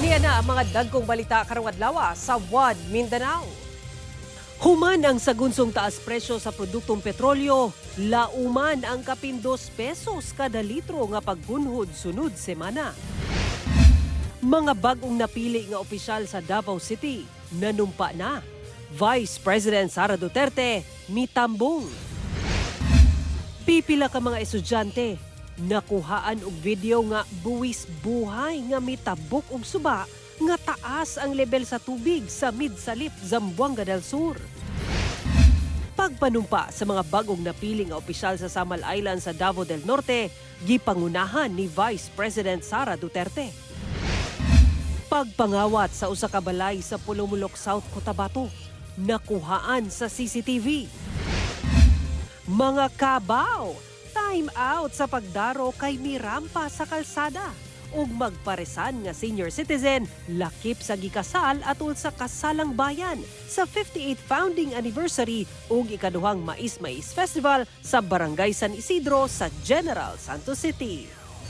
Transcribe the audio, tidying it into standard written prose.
Yan na ang mga dagkong balita karong adlawa sa One Mindanao. Human ang sagunsong taas presyo sa produktong petrolyo, lauman ang kapin 2 pesos kada litro nga paggunhod sunod semana. Mga bagong napili nga opisyal sa Davao City, nanumpa na. Vice President Sara Duterte, mitambong. Pipila ka mga estudyante, nakuhaan og video nga buwis buhay nga mitabok og suba nga taas ang level sa tubig sa Midsalip, Zamboanga del Sur. Pagpanumpa sa mga bagong napili nga opisyal sa Samal Island sa Davao del Norte, gipangunahan ni Vice President Sara Duterte. Pagpangawat sa usa ka balay sa Pulumulok South, Cotabato, nakuhaan sa CCTV. Mga kabaw, time out sa pagdaro kay mirampa sa kalsada ug magparesan nga senior citizen lakip sa gikasal atol sa Kasalang Bayan sa 58th founding anniversary ug ikaduhang Mais Mais Festival sa Barangay San Isidro sa General Santos City.